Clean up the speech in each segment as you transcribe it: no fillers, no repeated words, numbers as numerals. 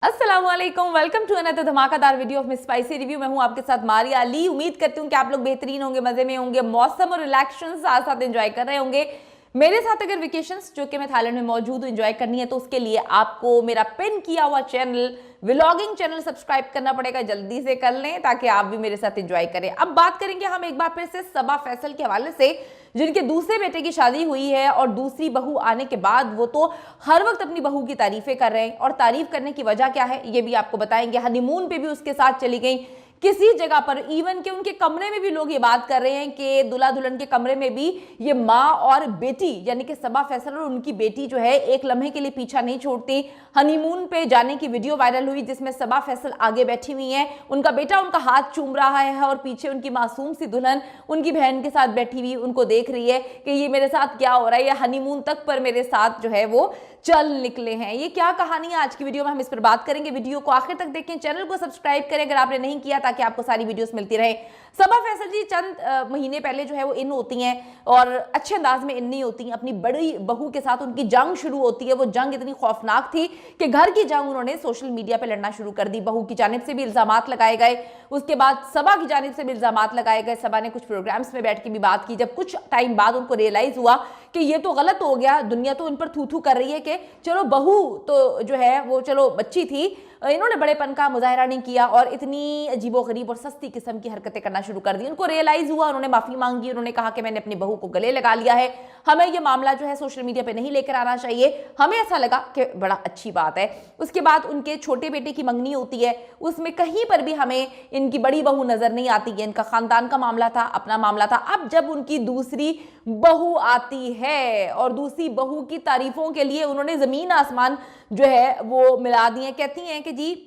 अस्सलामुअलैकुम, welcome to another धमाकेदार video of miss spicy review. मैं हूं आपके साथ मारिया अली। उम्मीद करती हूं कि आप लोग बेहतरीन होंगे, मजे में होंगे, मौसम और रिलैक्सेशन साथ साथ एंजॉय कर रहे होंगे। मेरे साथ अगर वेकेशंस जो कि मैं थाईलैंड में मौजूद हूं एंजॉय करनी है तो उसके लिए आपको मेरा पिन किया हुआ चैनल व्लॉगिंग चैनल सब्सक्राइब करना पड़ेगा। जल्दी से कर लें ताकि आप भी मेरे साथ एंजॉय करें। अब बात करेंगे हम एक बार फिर से सबा फैसल के हवाले से, जिनके दूसरे बेटे की शादी हुई है और दूसरी बहू आने के बाद वो तो हर वक्त अपनी बहू की तारीफें कर रहे हैं। और तारीफ करने की वजह क्या है ये भी आपको बताएंगे। हनीमून पे भी उसके साथ चली गई किसी जगह पर, इवन के उनके कमरे में भी लोग ये बात कर रहे हैं कि दुल्हा दुल्हन के कमरे में भी ये माँ और बेटी यानी कि सबा फैसल और उनकी बेटी जो है एक लम्हे के लिए पीछा नहीं छोड़ती। हनीमून पे जाने की वीडियो वायरल हुई जिसमें सबा फैसल आगे बैठी हुई है, उनका बेटा उनका हाथ चूम रहा है और पीछे उनकी मासूम सी दुल्हन उनकी बहन के साथ बैठी हुई उनको देख रही है कि ये मेरे साथ क्या हो रहा है, ये हनीमून तक पर मेरे साथ जो है वो चल निकले हैं। ये क्या कहानी है आज की वीडियो में हम इस पर बात करेंगे। वीडियो को आखिर तक देखें, चैनल को सब्सक्राइब करें अगर आपने नहीं किया ताकि आपको सारी वीडियोस मिलती रहे। सबा फैसल जी चंद महीने पहले जो है वो इन होती हैं और अच्छे अंदाज में इन नहीं होती हैं। अपनी बड़ी बहू के साथ उनकी जंग शुरू होती है। वो जंग इतनी खौफनाक थी कि घर की जंग उन्होंने सोशल मीडिया पे लड़ना शुरू कर दी। बहू की जानिब से भी इल्जामात लगाए गए, उसके बाद सबा की जानिब से भी इल्जामात लगाए गए। सबा ने कुछ प्रोग्राम्स में बैठ के भी बात की। जब कुछ टाइम बाद उनको रियलाइज हुआ कि ये तो गलत हो गया, दुनिया तो इन पर थू थू कर रही है कि चलो बहू तो जो है वो चलो बच्ची थी, इन्होंने बड़ेपन का मुजाहरा नहीं किया और इतनी अजीबोगरीब और सस्ती किस्म की हरकतें करना शुरू कर दी। उनको रियलाइज हुआ, उन्होंने माफी मांगी, उन्होंने कहा कि मैंने अपनी बहू को गले लगा लिया है, हमें ये मामला जो है सोशल मीडिया पे नहीं लेकर आना चाहिए। हमें ऐसा लगा कि बड़ा अच्छी बात है। उसके बाद उनके छोटे बेटे की मंगनी होती है, उसमें कहीं पर भी हमें इनकी बड़ी बहू नजर नहीं आती है। इनका खानदान का मामला था, अपना मामला था। अब जब उनकी दूसरी बहू आती है और दूसरी बहू की तारीफों के लिए उन्होंने जमीन आसमान जो है वो मिला दिए। कहती हैं कि जी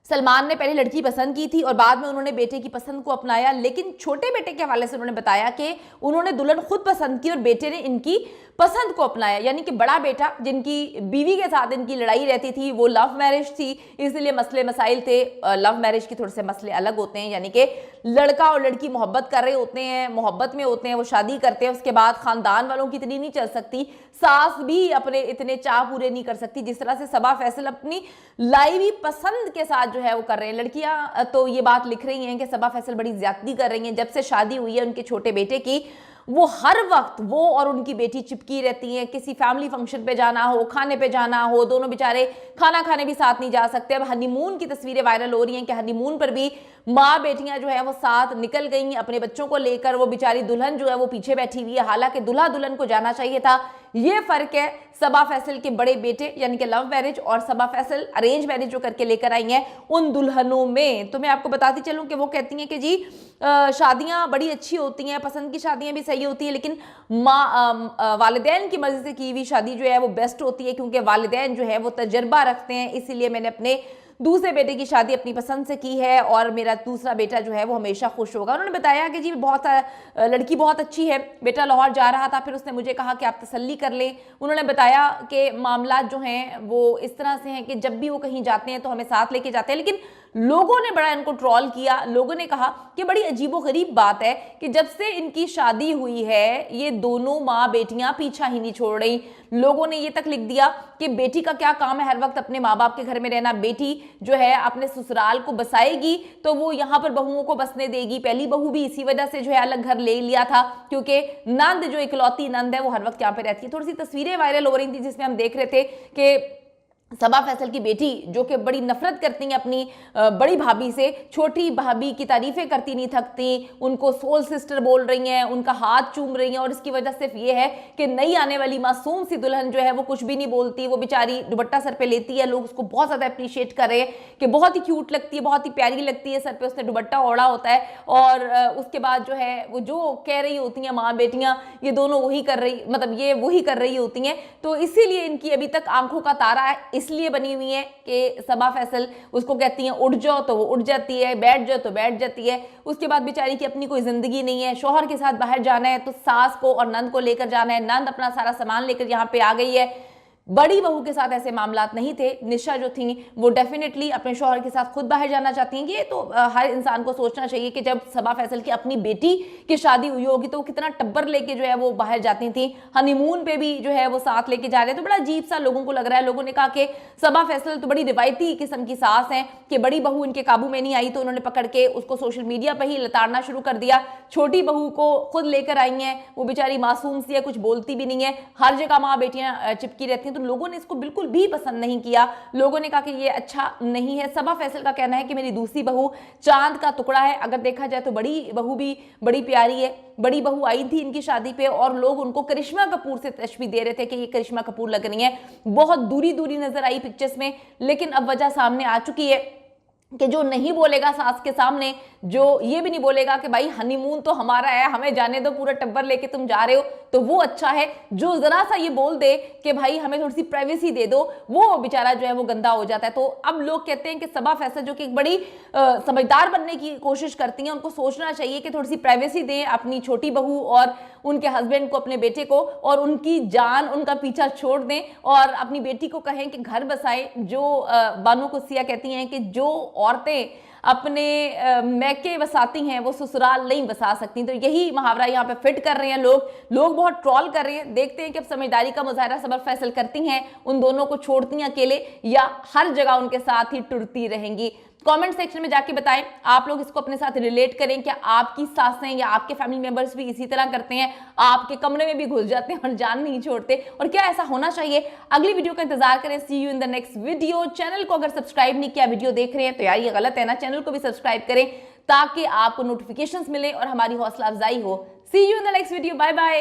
सलमान ने पहले लड़की पसंद की थी और बाद में उन्होंने बेटे की पसंद को अपनाया, लेकिन छोटे बेटे के हवाले से उन्होंने बताया कि उन्होंने दुल्हन खुद पसंद की और बेटे ने इनकी पसंद को अपनाया। यानी कि बड़ा बेटा जिनकी बीवी के साथ इनकी लड़ाई रहती थी वो लव मैरिज थी, इसलिए मसले मसाइल थे। लव मैरिज के थोड़े से मसले अलग होते हैं, यानी कि लड़का और लड़की मोहब्बत कर रहे होते हैं, मोहब्बत में होते हैं, वो शादी करते हैं, उसके बाद खानदान वालों की इतनी नहीं चल सकती, सास भी अपने इतने चाह पूरे नहीं कर सकती जिस तरह से सबा फैसल अपनी लाइवी पसंद के साथ जो है वो कर रहे हैं। लड़कियां तो ये बात लिख रही हैं कि सबा फैसल बड़ी ज्यादती कर रही हैं। जब से शादी हुई है उनके छोटे बेटे की, वो हर वक्त वो और उनकी बेटी चिपकी रहती हैं। किसी फैमिली फंक्शन पे जाना हो, खाने पे जाना हो, दोनों बेचारे खाना खाने भी साथ नहीं जा सकते। अब हनीमून की तस्वीरें वायरल हो रही हैं कि हनीमून पर भी माँ बेटियां जो है वो साथ निकल गई हैं अपने बच्चों को लेकर। वो बेचारी दुल्हन जो है वो पीछे बैठी हुई है, हालांकि दुल्हा दुल्हन को जाना चाहिए था। ये फर्क है सबा फैसल के बड़े बेटे यानी कि लव मैरिज और सबा फैसल अरेंज मैरिज जो करके लेकर आई हैं उन दुल्हनों में। तो मैं आपको बताती चलूं कि वो कहती हैं कि जी शादियां बड़ी अच्छी होती हैं, पसंद की शादियां भी सही होती हैं, लेकिन माँ वालिदैन की मर्जी से की हुई शादी जो है वो बेस्ट होती है, क्योंकि वालिदैन जो है वो तजर्बा रखते हैं। इसीलिए मैंने अपने दूसरे बेटे की शादी अपनी पसंद से की है और मेरा दूसरा बेटा जो है वो हमेशा खुश होगा। उन्होंने बताया कि जी बहुत लड़की बहुत अच्छी है। बेटा लाहौर जा रहा था, फिर उसने मुझे कहा कि आप तसल्ली कर लें। उन्होंने बताया कि मामला जो हैं वो इस तरह से हैं कि जब भी वो कहीं जाते हैं तो हमें साथ लेके जाते हैं, लेकिन लोगों ने बड़ा इनको ट्रोल किया। लोगों ने कहा कि बड़ी अजीबोगरीब बात है कि जब से इनकी शादी हुई है ये दोनों माँ बेटियां पीछा ही नहीं छोड़ रही। लोगों ने ये तक लिख दिया कि बेटी का क्या काम है हर वक्त अपने माँ बाप के घर में रहना, बेटी जो है अपने ससुराल को बसाएगी तो वो यहाँ पर बहुओं को बसने देगी। पहली बहू भी इसी वजह से जो है अलग घर ले लिया था, क्योंकि नंद जो इकलौती नंद है वो हर वक्त यहाँ पे रहती है। थोड़ी सी तस्वीरें वायरल हो रही थी जिसमें हम देख रहे थे कि सबा फैसल की बेटी जो कि बड़ी नफरत करती हैं अपनी बड़ी भाभी से, छोटी भाभी की तारीफें करती नहीं थकती, उनको सोल सिस्टर बोल रही हैं, उनका हाथ चूम रही हैं। और इसकी वजह सिर्फ ये है कि नई आने वाली मासूम सी दुल्हन जो है वो कुछ भी नहीं बोलती, वो बेचारी दुपट्टा सर पे लेती है। लोग उसको बहुत ज़्यादा अप्रिशिएट कर रहे हैं कि बहुत ही क्यूट लगती है, बहुत ही प्यारी लगती है, सर पे उसने दुपट्टा ओढ़ा होता है। और उसके बाद जो है वो जो कह रही होती हैं माँ बेटियाँ, ये दोनों वही कर रही, मतलब ये वही कर रही होती हैं। तो इसीलिए इनकी अभी तक आंखों का तारा है इसलिए बनी हुई है कि सबा फैसल उसको कहती हैं उठ जाओ तो वो उठ जाती है, बैठ जाओ तो बैठ जाती है। उसके बाद बेचारी की अपनी कोई जिंदगी नहीं है। शौहर के साथ बाहर जाना है तो सास को और नंद को लेकर जाना है। नंद अपना सारा सामान लेकर यहाँ पे आ गई है। बड़ी बहू के साथ ऐसे मामलात नहीं थे। निशा जो थी वो डेफिनेटली अपने शौहर के साथ खुद बाहर जाना चाहती हैं। ये तो हर इंसान को सोचना चाहिए कि जब सबा फैसल की अपनी बेटी की शादी हुई होगी तो वो कितना टब्बर लेके जो है वो बाहर जाती थी, हनीमून पे भी जो है वो साथ लेके जा रहे थे। तो बड़ा अजीब सा लोगों को लग रहा है। लोगों ने कहा कि सबा फैसल तो बड़ी रिवायती किस्म की सास हैं कि बड़ी बहू इनके काबू में नहीं आई तो उन्होंने पकड़ के उसको सोशल मीडिया पर ही लताड़ना शुरू कर दिया। छोटी बहू को खुद लेकर आई हैं, वो बेचारी मासूम सी है, कुछ बोलती भी नहीं है, हर जगह माँ बेटियां चिपकी रहती हैं। तो लोगों ने इसको बिल्कुल भी पसंद नहीं किया। लोगों ने कहा कि ये अच्छा नहीं है। सबा फैसल का कहना है कि मेरी दूसरी बहू चांद का टुकड़ा है। अगर देखा जाए तो बड़ी बहू भी बड़ी प्यारी है। बड़ी बहू आई थी इनकी शादी पे और लोग उनको करिश्मा कपूर से तशबीह दे रहे थे कि ये करिश्मा कपूर लग रही है। बहुत दूरी दूरी नजर आई पिक्चर्स में, लेकिन अब वजह सामने आ चुकी है कि जो नहीं बोलेगा सास के सामने, जो ये भी नहीं बोलेगा कि भाई हनीमून तो हमारा है, हमें जाने दो, पूरा टब्बर लेके तुम जा रहे हो, तो वो अच्छा है। जो जरा सा ये बोल दे कि भाई हमें थोड़ी सी प्राइवेसी दे दो, वो बेचारा जो है वो गंदा हो जाता है। तो अब लोग कहते हैं कि सबा फैसल जो कि एक बड़ी समझदार बनने की कोशिश करती हैं, उनको सोचना चाहिए कि थोड़ी सी प्राइवेसी दें अपनी छोटी बहू और उनके हस्बैंड को, अपने बेटे को, और उनकी जान उनका पीछा छोड़ दें और अपनी बेटी को कहें कि घर बसाए। जो बानो कुसिया कहती हैं कि जो औरतें अपने मैके बसाती हैं वो ससुराल नहीं बसा सकती। तो यही मुहावरा यहाँ पे फिट कर रहे हैं लोग बहुत ट्रोल कर रहे हैं। देखते हैं कि अब समझदारी का मुजाहरा सबा फैसल करती हैं, उन दोनों को छोड़ती हैं अकेले या हर जगह उनके साथ ही टुरती रहेंगी। कमेंट सेक्शन में जाके बताएं आप लोग इसको अपने साथ रिलेट करें। क्या आपकी सासें या आपके फैमिली मेंबर्स भी इसी तरह करते हैं, आपके कमरे में भी घुस जाते हैं और जान नहीं छोड़ते, और क्या ऐसा होना चाहिए? अगली वीडियो का इंतजार करें। See you in the next video. Channel को अगर सब्सक्राइब नहीं किया, वीडियो देख रहे हैं तो यार ये गलत है ना, चैनल को भी सब्सक्राइब करें ताकि आपको नोटिफिकेशंस मिले और हमारी हौसला अफजाई हो। See you in the next video. Bye bye.